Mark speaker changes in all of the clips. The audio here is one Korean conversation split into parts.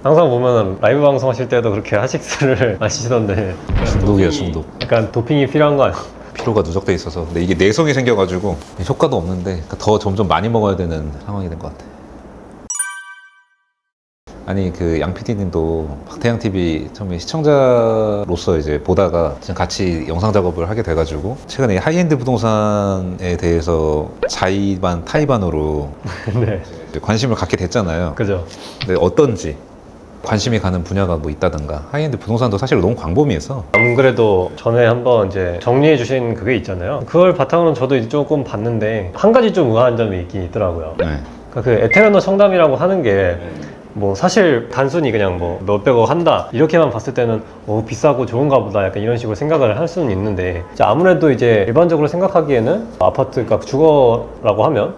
Speaker 1: 항상 보면 라이브 방송 하실 때도 그렇게 하식스를 마시던데
Speaker 2: 중독이야, 중독.
Speaker 1: 약간 도핑이 필요한 거 아니에요?
Speaker 2: 피로가 누적돼 있어서. 근데 이게 내성이 생겨가지고 효과도 없는데 더 점점 많이 먹어야 되는 상황이 된 것 같아. 아니 그 양 PD님도 박태양 TV 처음에 시청자로서 이제 보다가 지금 같이 영상 작업을 하게 돼가지고 최근에 하이엔드 부동산에 대해서 자의반 타의반으로
Speaker 1: 네,
Speaker 2: 이제 관심을 갖게 됐잖아요.
Speaker 1: 그죠.
Speaker 2: 근데 어떤지 관심이 가는 분야가 뭐 있다든가. 하이엔드 부동산도 사실 너무 광범위해서.
Speaker 1: 안 그래도 전에 한번 이제 정리해 주신 그게 있잖아요. 그걸 바탕으로 저도 이제 조금 봤는데 한 가지 좀 의아한 점이 있긴 있더라고요.
Speaker 2: 네.
Speaker 1: 그러니까 그 에테르노 청담이라고 하는 게 뭐 사실 단순히 그냥 뭐 몇백억 한다 이렇게만 봤을 때는 비싸고 좋은가 보다 약간 이런 식으로 생각을 할 수는 있는데 이제 아무래도 이제 일반적으로 생각하기에는 아파트 값 주거라고 하면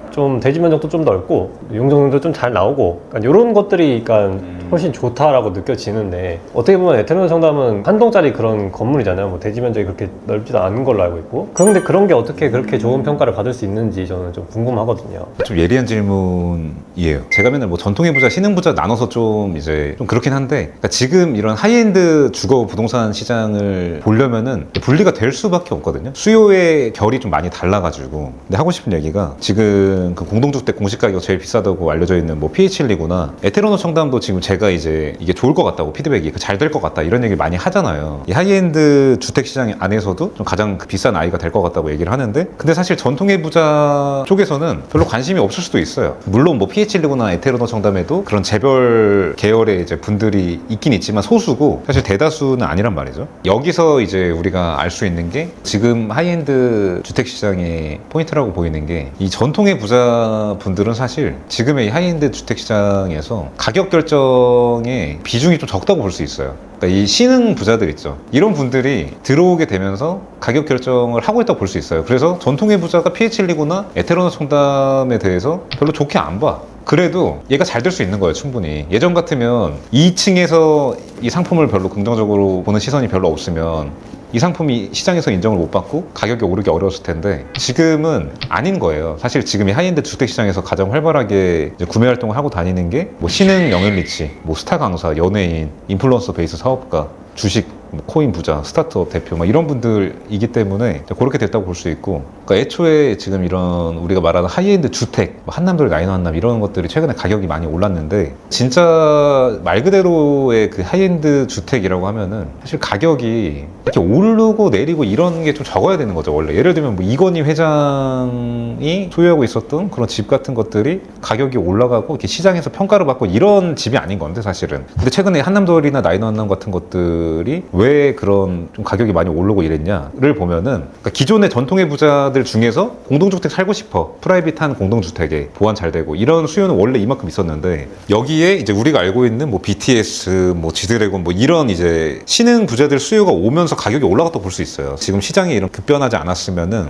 Speaker 1: 좀 대지 면적도 좀 넓고 용적률도 좀 잘 나오고 그러니까 이런 것들이 그러니까 훨씬 좋다라고 느껴지는데 어떻게 보면 에테르노 청담은 한 동짜리 그런 건물이잖아요. 뭐 대지 면적이 그렇게 넓지도 않은 걸로 알고 있고 그런데 그런 게 어떻게 그렇게 좋은 평가를 받을 수 있는지 저는 좀 궁금하거든요.
Speaker 2: 좀 예리한 질문이에요. 제가 맨날 뭐 전통의 부자, 신흥 부자 나눠서 좀 이제 좀 그렇긴 한데 그러니까 지금 이런 하이엔드 주거 부동산 시장을 보려면은 분리가 될 수밖에 없거든요. 수요의 결이 좀 많이 달라가지고. 근데 하고 싶은 얘기가 지금 그 공동주택 공시가격 제일 비싸다고 알려져 있는 뭐 PH129나 에테르노 청담도 지금 제가 이제 이게 좋을 것 같다고 피드백이 잘 될 것 같다 이런 얘기를 많이 하잖아요. 이 하이엔드 주택 시장 안에서도 좀 가장 비싼 아이가 될 것 같다고 얘기를 하는데 근데 사실 전통의 부자 쪽에서는 별로 관심이 없을 수도 있어요. 물론 뭐 PH129나 에테르노 청담에도 그런 재벌 계열의 이제 분들이 있긴 있지만 소수고 사실 대다수는 아니란 말이죠. 여기서 이제 우리가 알 수 있는 게 지금 하이엔드 주택 시장의 포인트라고 보이는 게 이 전통의 부자 분들은 사실 지금의 이 하이엔드 주택 시장에서 가격 결정의 비중이 좀 적다고 볼 수 있어요. 그러니까 이 신흥 부자들 있죠. 이런 분들이 들어오게 되면서 가격 결정을 하고 있다고 볼 수 있어요. 그래서 전통의 부자가 PH129나 에테르노 청담에 대해서 별로 좋게 안 봐. 그래도 얘가 잘 될 수 있는 거예요, 충분히. 예전 같으면 2층에서 이 상품을 별로 긍정적으로 보는 시선이 별로 없으면 이 상품이 시장에서 인정을 못 받고 가격이 오르기 어려웠을 텐데 지금은 아닌 거예요. 사실 지금 이 하이엔드 주택시장에서 가장 활발하게 이제 구매 활동을 하고 다니는 게 뭐 신흥 영앤리치, 뭐 스타 강사, 연예인, 인플루언서 베이스 사업가, 주식, 뭐 코인 부자, 스타트업 대표 막 이런 분들이기 때문에 그렇게 됐다고 볼 수 있고 그러니까 애초에 지금 이런 우리가 말하는 하이엔드 주택, 뭐 한남돌, 나인호 한남 이런 것들이 최근에 가격이 많이 올랐는데 진짜 말 그대로의 그 하이엔드 주택이라고 하면은 사실 가격이 이렇게 오르고 내리고 이런 게 좀 적어야 되는 거죠 원래. 예를 들면 뭐 이건희 회장이 소유하고 있었던 그런 집 같은 것들이 가격이 올라가고 이렇게 시장에서 평가를 받고 이런 집이 아닌 건데 사실은. 근데 최근에 한남돌이나 나인호 한남 같은 것들이 왜 그런 좀 가격이 많이 오르고 이랬냐를 보면은 그러니까 기존의 전통의 부자들 중에서 공동주택 살고 싶어, 프라이빗한 공동주택에 보안 잘 되고 이런 수요는 원래 이만큼 있었는데 여기에 이제 우리가 알고 있는 뭐 BTS, 뭐 지드래곤 뭐 이런 이제 신흥 부자들 수요가 오면서 가격이 올라갔다고 볼 수 있어요. 지금 시장이 이런 급변하지 않았으면은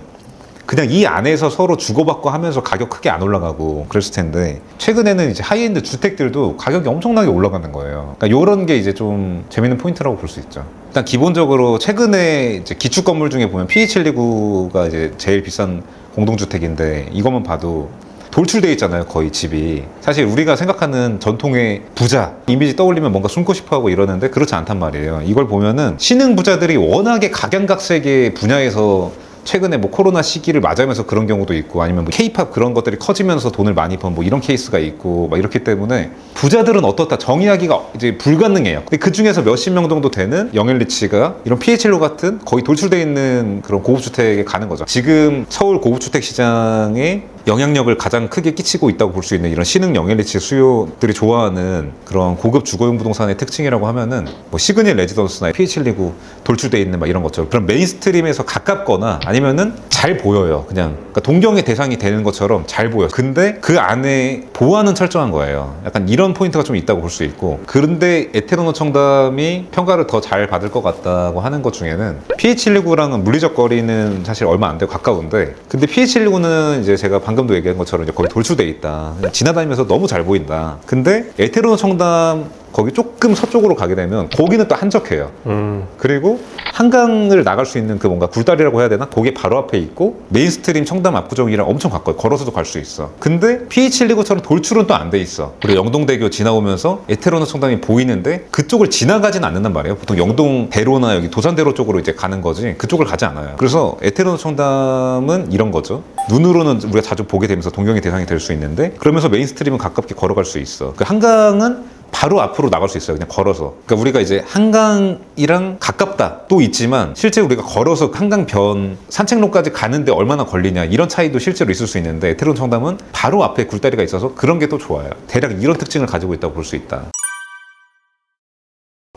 Speaker 2: 그냥 이 안에서 서로 주고받고 하면서 가격 크게 안 올라가고 그랬을 텐데 최근에는 이제 하이엔드 주택들도 가격이 엄청나게 올라가는 거예요. 그러니까 이런 게 이제 좀 재밌는 포인트라고 볼 수 있죠. 일단 기본적으로 최근에 이제 기축 건물 중에 보면 PH129가 이제 제일 비싼 공동주택인데 이것만 봐도 돌출돼 있잖아요, 거의 집이. 사실 우리가 생각하는 전통의 부자 이미지 떠올리면 뭔가 숨고 싶어하고 이러는데 그렇지 않단 말이에요. 이걸 보면은 신흥 부자들이 워낙에 각양각색의 분야에서 최근에 뭐 코로나 시기를 맞으면서 그런 경우도 있고 아니면 뭐 K-팝 그런 것들이 커지면서 돈을 많이 번 뭐 이런 케이스가 있고 막 이렇기 때문에 부자들은 어떻다 정의하기가 이제 불가능해요. 근데 그 중에서 몇십 명 정도 되는 영앤리치가 이런 PH129 같은 거의 돌출돼 있는 그런 고급주택에 가는 거죠. 지금 서울 고급주택 시장에 영향력을 가장 크게 끼치고 있다고 볼 수 있는 이런 신흥 영앤리치 수요들이 좋아하는 그런 고급 주거용 부동산의 특징이라고 하면은 뭐 시그닛 레지던스나 PH129 돌출돼 있는 막 이런 것처럼 그런 메인스트림에서 가깝거나 아니면은 잘 보여요. 그냥 그러니까 동경의 대상이 되는 것처럼 잘 보여. 근데 그 안에 보안은 철저한 거예요. 약간 이런 포인트가 좀 있다고 볼 수 있고 그런데 에테르노 청담이 평가를 더 잘 받을 것 같다고 하는 것 중에는 PH129랑은 물리적 거리는 사실 얼마 안 되고 가까운데 근데 PH129는 이제 제가 방금도 얘기한 것처럼 이제 거의 돌출돼 있다. 지나다니면서 너무 잘 보인다. 근데 에테르노 청담 거기 조금 서쪽으로 가게 되면 거기는 또 한적해요.
Speaker 1: 음.
Speaker 2: 그리고 한강을 나갈 수 있는 그 뭔가 굴다리라고 해야 되나? 거기 바로 앞에 있고 메인스트림 청담 압구정이랑 엄청 가까워. 걸어서도 갈 수 있어. 근데 PH129처럼 돌출은 또 안 돼 있어. 그리고 영동대교 지나오면서 에테르노 청담이 보이는데 그쪽을 지나가진 않는단 말이에요. 보통 영동대로나 여기 도산대로 쪽으로 이제 가는 거지 그쪽을 가지 않아요. 그래서 에테르노 청담은 이런 거죠. 눈으로는 우리가 자주 보게 되면서 동경의 대상이 될 수 있는데 그러면서 메인스트림은 가깝게 걸어갈 수 있어. 그 한강은 바로 앞으로 나갈 수 있어요. 그냥 걸어서. 그러니까 우리가 이제 한강이랑 가깝다 또 있지만 실제 우리가 걸어서 한강변 산책로까지 가는데 얼마나 걸리냐 이런 차이도 실제로 있을 수 있는데 에테르노 청담은 바로 앞에 굴다리가 있어서 그런 게 또 좋아요. 대략 이런 특징을 가지고 있다고 볼 수 있다.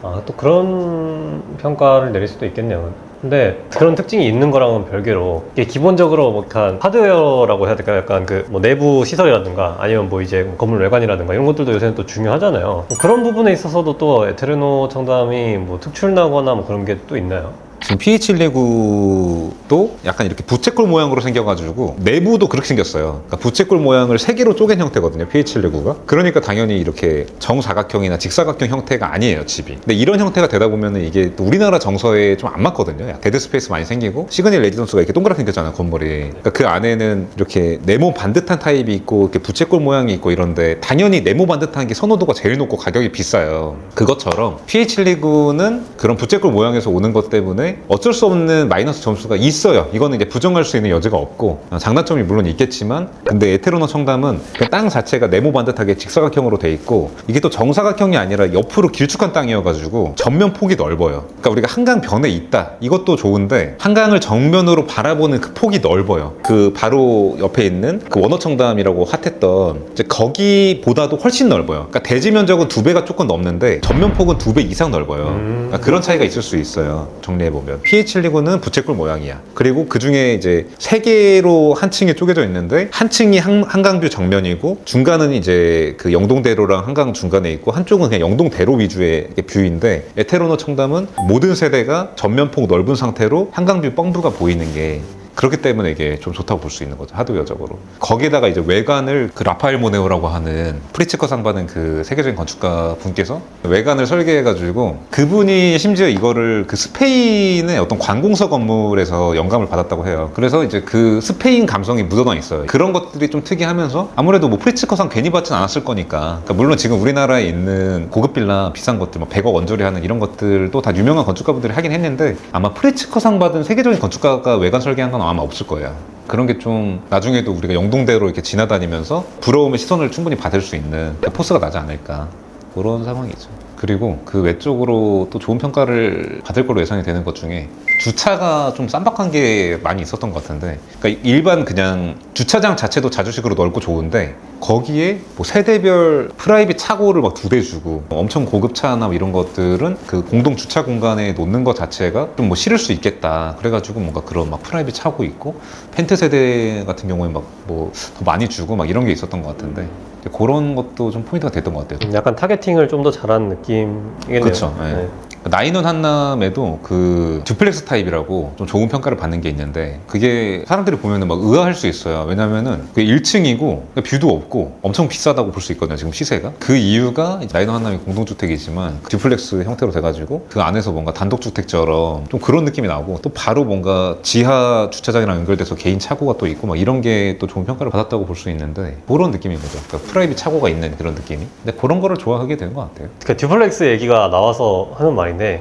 Speaker 1: 아, 또 그런 평가를 내릴 수도 있겠네요. 근데 그런 특징이 있는 거랑은 별개로 이게 기본적으로 뭐 약간 하드웨어라고 해야 될까요? 약간 그 뭐 내부 시설이라든가 아니면 뭐 이제 건물 외관이라든가 이런 것들도 요새는 또 중요하잖아요. 뭐 그런 부분에 있어서도 또 에테르노 청담이 뭐 특출나거나 뭐 그런 게 또 있나요?
Speaker 2: 지금 PH129도 약간 이렇게 부채꼴 모양으로 생겨가지고 내부도 그렇게 생겼어요. 그러니까 부채꼴 모양을 세 개로 쪼갠 형태거든요. PH129가. 그러니까 당연히 이렇게 정사각형이나 직사각형 형태가 아니에요, 집이. 근데 이런 형태가 되다 보면은 이게 또 우리나라 정서에 좀 안 맞거든요. 데드 스페이스 많이 생기고 시그널 레지던스가 이렇게 동그랗게 생겼잖아요, 건물이. 그러니까 그 안에는 이렇게 네모 반듯한 타입이 있고 이렇게 부채꼴 모양이 있고 이런데 당연히 네모 반듯한 게 선호도가 제일 높고 가격이 비싸요. 그것처럼 PH129는 그런 부채꼴 모양에서 오는 것 때문에 어쩔 수 없는 마이너스 점수가 있어요. 이거는 이제 부정할 수 있는 여지가 없고 장단점이 물론 있겠지만 근데 에테르노 청담은 그 땅 자체가 네모 반듯하게 직사각형으로 돼 있고 이게 또 정사각형이 아니라 옆으로 길쭉한 땅이어가지고 전면 폭이 넓어요. 그러니까 우리가 한강변에 있다 이것도 좋은데 한강을 정면으로 바라보는 그 폭이 넓어요.그 바로 옆에 있는 그 원어청담이라고 핫했던 이제 거기보다도 훨씬 넓어요. 그러니까 대지 면적은 2배가 조금 넘는데 전면 폭은 2배 이상 넓어요. 그러니까 그런 차이가 있을 수 있어요. 정리해보면 PH129는 부채꼴 모양이야. 그리고 그 중에 이제 3개로 한 층이 쪼개져 있는데 한 층이 한강뷰 정면이고 중간은 이제 그 영동대로랑 한강 중간에 있고 한쪽은 그냥 영동대로 위주의 뷰인데 에테르노 청담은 모든 세대가 전면폭 넓은 상태로 한강뷰 뻥뷰가 보이는 게 그렇기 때문에 이게 좀 좋다고 볼 수 있는 거죠. 하드웨어적으로. 거기에다가 이제 외관을 그 라파엘 모네오라고 하는 프리츠커상 받은 그 세계적인 건축가 분께서 외관을 설계해가지고 그분이 심지어 이거를 그 스페인의 어떤 관공서 건물에서 영감을 받았다고 해요. 그래서 이제 그 스페인 감성이 묻어나 있어요. 그런 것들이 좀 특이하면서 아무래도 뭐 프리츠커상 괜히 받진 않았을 거니까. 그러니까 물론 지금 우리나라에 있는 고급 빌라 비싼 것들 뭐 100억 원짜리 하는 이런 것들도 다 유명한 건축가분들이 하긴 했는데 아마 프리츠커상 받은 세계적인 건축가가 외관 설계한 건 아마 없을 거예요. 그런 게 좀 나중에도 우리가 영동대로 이렇게 지나다니면서 부러움의 시선을 충분히 받을 수 있는 그 포스가 나지 않을까 그런 상황이죠. 그리고 그 외적으로 또 좋은 평가를 받을 걸로 예상이 되는 것 중에 주차가 좀 쌈박한 게 많이 있었던 것 같은데 그러니까 일반 그냥 주차장 자체도 자주식으로 넓고 좋은데 거기에 뭐 세대별 프라이빗 차고를 막 2대 주고 엄청 고급차나 뭐 이런 것들은 그 공동 주차 공간에 놓는 것 자체가 좀 뭐 싫을 수 있겠다 그래가지고 뭔가 그런 막 프라이빗 차고 있고 펜트 세대 같은 경우에 막 뭐 더 많이 주고 막 이런 게 있었던 것 같은데 그런 것도 좀 포인트가 됐던 것 같아요.
Speaker 1: 약간 타겟팅을 좀 더 잘한 느낌이겠네요.
Speaker 2: 그렇죠. 네. 나인원 한남에도 그 듀플렉스 타입이라고 좀 좋은 평가를 받는 게 있는데 그게 사람들이 보면은 막 의아할 수 있어요. 왜냐면은 그게 1층이고 뷰도 없고 엄청 비싸다고 볼 수 있거든요. 지금 시세가. 그 이유가 나인원 한남이 공동주택이지만 듀플렉스 형태로 돼가지고 그 안에서 뭔가 단독주택처럼 좀 그런 느낌이 나고 또 바로 뭔가 지하 주차장이랑 연결돼서 개인 차고가 또 있고 막 이런 게 또 좋은 평가를 받았다고 볼 수 있는데 그런 느낌인 거죠. 그러니까 프라이빗 차고가 있는 그런 느낌이. 근데 그런 거를 좋아하게 되는 것 같아요.
Speaker 1: 그 듀플렉스 얘기가 나와서 하는 말인데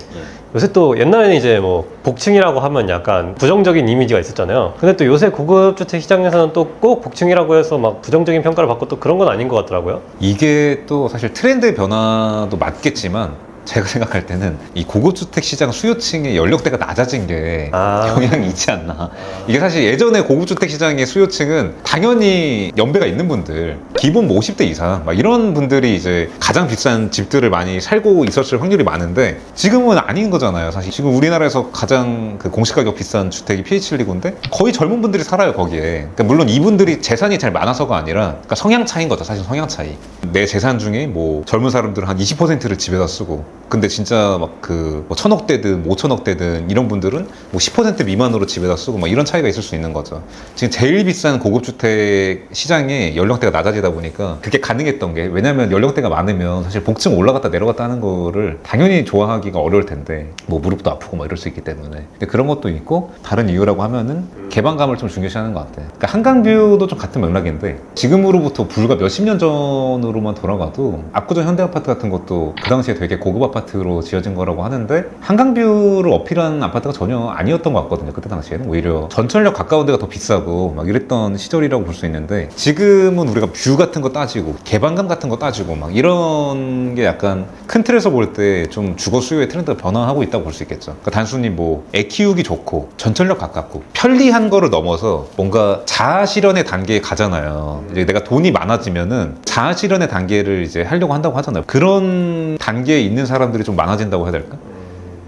Speaker 1: 요새 또 옛날에는 이제 뭐 복층이라고 하면 약간 부정적인 이미지가 있었잖아요. 근데 또 요새 고급 주택 시장에서는 또 꼭 복층이라고 해서 막 부정적인 평가를 받고 또 그런 건 아닌 것 같더라고요.
Speaker 2: 이게 또 사실 트렌드의 변화도 맞겠지만 제가 생각할 때는 이 고급주택 시장 수요층의 연령대가 낮아진 게 영향이 있지 않나. 이게 사실 예전에 고급주택 시장의 수요층은 당연히 연배가 있는 분들, 기본 뭐 50대 이상 막 이런 분들이 이제 가장 비싼 집들을 많이 살고 있었을 확률이 많은데 지금은 아닌 거잖아요. 사실 지금 우리나라에서 가장 그 공시가격 비싼 주택이 PH129인데 거의 젊은 분들이 살아요 거기에. 그러니까 물론 이분들이 재산이 잘 많아서가 아니라 그러니까 성향 차이인 거죠. 사실 성향 차이. 내 재산 중에 뭐 젊은 사람들은 한 20%를 집에다 쓰고 근데 진짜 막 그 뭐 1,000억대든 5,000억대든 이런 분들은 뭐 10% 미만으로 집에다 쓰고 막 이런 차이가 있을 수 있는 거죠. 지금 제일 비싼 고급 주택 시장에 연령대가 낮아지다 보니까 그게 가능했던 게, 왜냐면 연령대가 많으면 사실 복층 올라갔다 내려갔다 하는 거를 당연히 좋아하기가 어려울 텐데 뭐 무릎도 아프고 막 이럴 수 있기 때문에. 근데 그런 것도 있고, 다른 이유라고 하면은 개방감을 좀 중요시하는 것 같아요. 그러니까 한강뷰도 좀 같은 맥락인데, 지금으로부터 불과 몇십 년 전으로만 돌아가도 압구정 현대아파트 같은 것도 그 당시에 되게 고급 아파트로 지어진 거라고 하는데 한강뷰를 어필한 아파트가 전혀 아니었던 것 같거든요. 그때 당시에는 오히려 전철역 가까운 데가 더 비싸고 막 이랬던 시절이라고 볼 수 있는데, 지금은 우리가 뷰 같은 거 따지고 개방감 같은 거 따지고 막 이런 게 약간 큰 틀에서 볼 때 좀 주거 수요의 트렌드가 변화하고 있다고 볼 수 있겠죠. 그러니까 단순히 뭐 애 키우기 좋고 전철역 가깝고 편리한 거를 넘어서 뭔가 자아 실현의 단계에 가잖아요. 이제 내가 돈이 많아지면은 자아 실현의 단계를 이제 하려고 한다고 하잖아요. 그런 단계에 있는 사람들이 좀 많아진다고 해야 될까?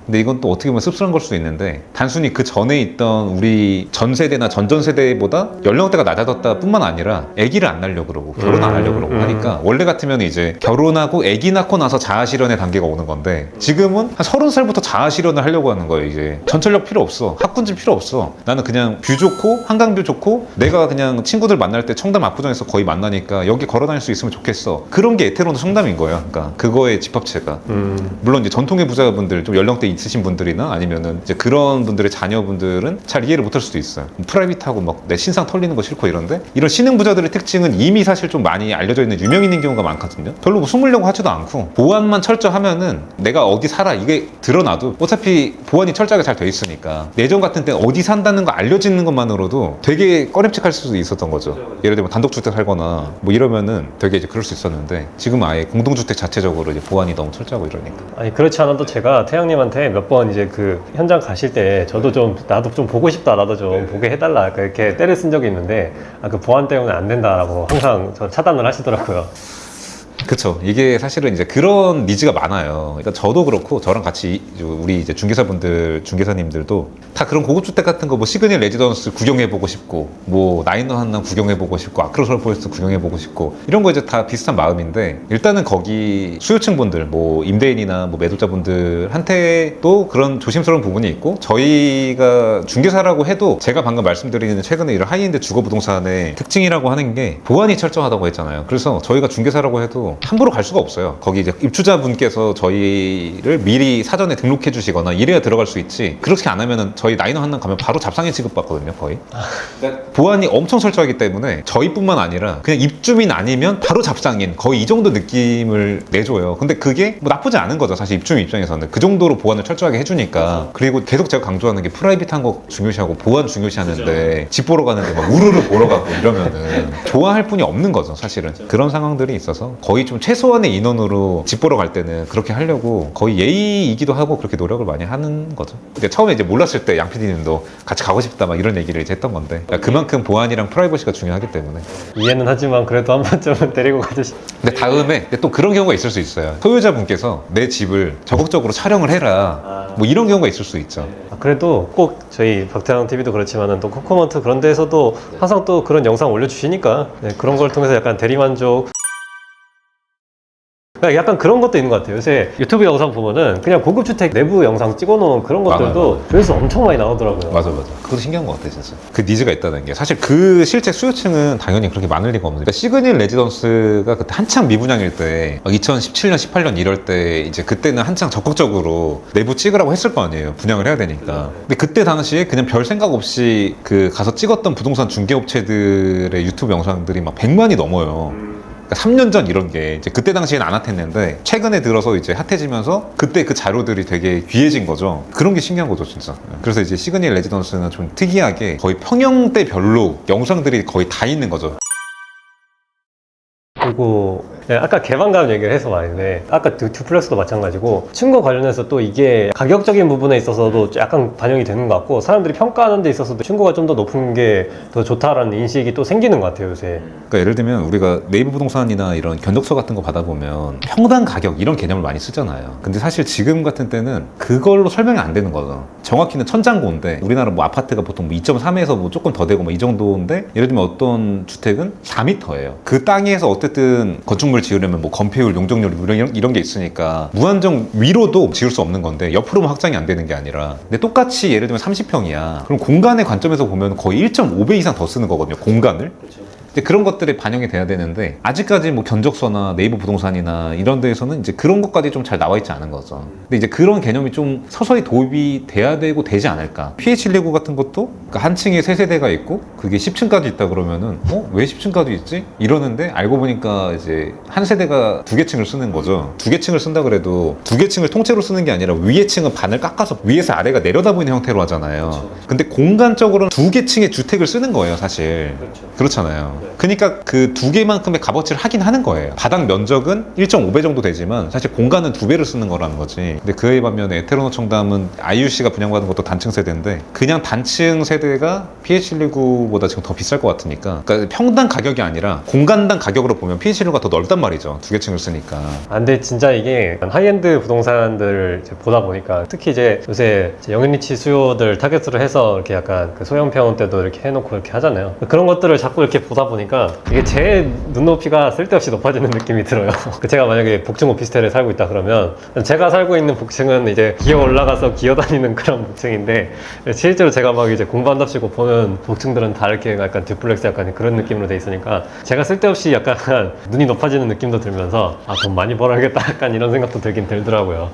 Speaker 2: 근데 이건 또 어떻게 보면 씁쓸한 걸 수도 있는데, 단순히 그 전에 있던 우리 전 세대나 전전 세대보다 연령대가 낮아졌다 뿐만 아니라 아기를 안 낳으려고 그러고 결혼 안 하려고 그러고 하니까, 원래 같으면 이제 결혼하고 아기 낳고 나서 자아 실현의 단계가 오는 건데, 지금은 한 30살부터 자아 실현을 하려고 하는 거예요. 이제 전철역 필요 없어, 학군집 필요 없어, 나는 그냥 뷰 좋고 한강뷰 좋고 내가 그냥 친구들 만날 때 청담 압구정에서 거의 만나니까 여기 걸어 다닐 수 있으면 좋겠어. 그런 게 에테로는 청담인 거예요. 그러니까 그거의 집합체가. 물론 이제 전통의 부자분들, 좀 연령대 있으신 분들이나 아니면은 이제 그런 분들의 자녀분들은 잘 이해를 못할 수도 있어요. 프라이빗하고 막 내 신상 털리는 거 싫고 이런데, 이런 신흥 부자들의 특징은 이미 사실 좀 많이 알려져 있는 유명인인 경우가 많거든요. 별로 뭐 숨으려고 하지도 않고 보안만 철저하면은 내가 어디 살아 이게 드러나도 어차피 보안이 철저하게 잘 돼 있으니까, 예전 같은 때는 어디 산다는 거 알려지는 것만으로도 되게 꺼림칙할 수도 있었던 거죠. 예를 들면 단독주택 살거나 뭐 이러면은 되게 이제 그럴 수 있었는데, 지금은 아예 공동주택 자체적으로 이제 보안이 너무 철저하고 이러니까.
Speaker 1: 아니 그렇지 않아도 제가 태양님한테 몇 번 이제 그 현장 가실 때 저도 좀 나도 좀 보고 싶다, 나도 좀 보게 해달라 이렇게 때를 쓴 적이 있는데, 그 보안 때문에 안 된다라고 항상 저 차단을 하시더라고요.
Speaker 2: 그쵸. 이게 사실은 이제 그런 니즈가 많아요. 그러니까 저도 그렇고, 저랑 같이 우리 이제 중개사님들도 다 그런 고급주택 같은 거 뭐 시그널 레지던스 구경해보고 싶고, 뭐 나인원 한남 구경해보고 싶고, 아크로솔 포레스트 구경해보고 싶고, 이런 거 이제 다 비슷한 마음인데, 일단은 거기 수요층 분들, 뭐 임대인이나 뭐 매도자분들한테도 그런 조심스러운 부분이 있고, 저희가 중개사라고 해도 제가 방금 말씀드리는 최근에 이런 하이엔드 주거 부동산의 특징이라고 하는 게 보안이 철저하다고 했잖아요. 그래서 저희가 중개사라고 해도 함부로 갈 수가 없어요. 거기 이제 입주자분께서 저희를 미리 사전에 등록해 주시거나 이래야 들어갈 수 있지, 그렇게 안 하면은 저희 나인원 한남 가면 바로 잡상해 취급받거든요, 거의. 그러니까 보안이 엄청 철저하기 때문에 저희뿐만 아니라 그냥 입주민 아니면 바로 잡상인, 거의 이 정도 느낌을 내줘요. 근데 그게 뭐 나쁘지 않은 거죠, 사실 입주민 입장에서는. 그 정도로 보안을 철저하게 해주니까. 그리고 계속 제가 강조하는 게 프라이빗한 거 중요시하고 보안 중요시하는데, 집 보러 가는데 막 우르르 보러 가고 이러면은 좋아할 분이 없는 거죠, 사실은. 그런 상황들이 있어서 거의 좀 최소한의 인원으로 집 보러 갈 때는 그렇게 하려고 거의 예의이기도 하고 그렇게 노력을 많이 하는 거죠. 근데 처음에 이제 몰랐을 때 양 PD님도 같이 가고 싶다 막 이런 얘기를 이제 했던 건데, 그러니까 그만큼 보안이랑 프라이버시가 중요하기 때문에.
Speaker 1: 이해는 하지만 그래도 한 번쯤은 데리고 가주시.
Speaker 2: 근데 다음에 또 그런 경우가 있을 수 있어요. 소유자분께서 내 집을 적극적으로 촬영을 해라, 뭐 이런 경우가 있을 수 있죠.
Speaker 1: 그래도 꼭 저희 박태양 TV도 그렇지만은 또 코코먼트 그런 데에서도 항상 또 그런 영상 올려주시니까, 그런 걸 통해서 약간 대리만족. 약간 그런 것도 있는 것 같아요. 요새 유튜브 영상 보면은 그냥 고급주택 내부 영상 찍어놓은 그런 것들도 조회수 엄청 많이 나오더라고요.
Speaker 2: 맞아. 그것도 신기한 것 같아, 진짜. 그 니즈가 있다는 게. 사실 그 실제 수요층은 당연히 그렇게 많을 리가 없는데, 그러니까 시그널 레지던스가 그때 한창 미분양일 때, 2017년, 18년 이럴 때, 이제 그때는 한창 적극적으로 내부 찍으라고 했을 거 아니에요. 분양을 해야 되니까. 근데 그때 당시에 그냥 별 생각 없이 그 가서 찍었던 부동산 중개업체들의 유튜브 영상들이 막 100만이 넘어요. 3년 전 이런 게 이제 그때 당시엔 안 핫했는데, 최근에 들어서 이제 핫해지면서 그때 그 자료들이 되게 귀해진 거죠. 그런 게 신기한 거죠, 진짜. 그래서 이제 시그널 레지던스는 좀 특이하게 거의 평형대별로 영상들이 거의 다 있는 거죠.
Speaker 1: 그리고 아까 개방감 얘기를 해서 말인데, 아까 듀플렉스도 마찬가지고 층고 관련해서 또 이게 가격적인 부분에 있어서도 약간 반영이 되는 것 같고, 사람들이 평가하는 데 있어서도 층고가 좀 더 높은 게 더 좋다라는 인식이 또 생기는 것 같아요, 요새.
Speaker 2: 그러니까 예를 들면 우리가 네이버 부동산이나 이런 견적서 같은 거 받아보면 평당 가격 이런 개념을 많이 쓰잖아요. 근데 사실 지금 같은 때는 그걸로 설명이 안 되는 거죠. 정확히는 천장고인데, 우리나라 뭐 아파트가 보통 뭐 2.3에서 뭐 조금 더 되고 뭐 이 정도인데, 예를 들면 어떤 주택은 4m예요. 그 땅에서 어쨌든 건축 건물 지으려면 뭐 건폐율, 용적률 이런 게 있으니까 무한정 위로도 지을 수 없는 건데 옆으로만 확장이 안 되는 게 아니라 근데 똑같이 예를 들면 30평이야. 그럼 공간의 관점에서 보면 거의 1.5배 이상 더 쓰는 거거든요. 공간을. 이제 그런 것들이 반영이 돼야 되는데 아직까지 뭐 견적서나 네이버 부동산이나 이런 데에서는 이제 그런 것까지 좀 잘 나와 있지 않은 거죠. 근데 이제 그런 개념이 좀 서서히 도입이 돼야 되고 되지 않을까. PH119 같은 것도 그러니까 한 층에 세 세대가 있고 그게 10층까지 있다 그러면은 왜 10층까지 있지? 이러는데 알고 보니까 이제 한 세대가 두 개 층을 쓰는 거죠. 두 개 층을 쓴다 그래도 두 개 층을 통째로 쓰는 게 아니라 위에 층은 반을 깎아서 위에서 아래가 내려다보이는 형태로 하잖아요. 근데 공간적으로는 두 개 층의 주택을 쓰는 거예요, 사실. 그렇잖아요. 그러니까 그 두 개만큼의 값어치를 하긴 하는 거예요. 바닥 면적은 1.5배 정도 되지만 사실 공간은 두 배를 쓰는 거라는 거지. 근데 그에 반면에 에테르노 청담은 IUC가 분양받은 것도 단층 세대인데 그냥 단층 세대가 PH119보다 지금 더 비쌀 것 같으니까 그러니까 평당 가격이 아니라 공간당 가격으로 보면 PH119가 더 넓단 말이죠. 두 개 층을 쓰니까.
Speaker 1: 근데 진짜 이게 하이엔드 부동산들을 이제 보다 보니까 특히 이제 요새 이제 영앤리치 수요들 타겟으로 해서 이렇게 약간 그 소형평 때도 이렇게 해놓고 이렇게 하잖아요. 그런 것들을 자꾸 이렇게 보다 보니까 이게 제 눈높이가 쓸데없이 높아지는 느낌이 들어요. 제가 만약에 복층 오피스텔에 살고 있다 그러면 제가 살고 있는 복층은 이제 기어 올라가서 기어 다니는 그런 복층인데 실제로 제가 막 이제 공부한답시고 보는 복층들은 다 이렇게 약간 듀플렉스 약간 그런 느낌으로 돼 있으니까 제가 쓸데없이 약간 눈이 높아지는 느낌도 들면서 돈 많이 벌어야겠다 약간 이런 생각도 들긴 들더라고요.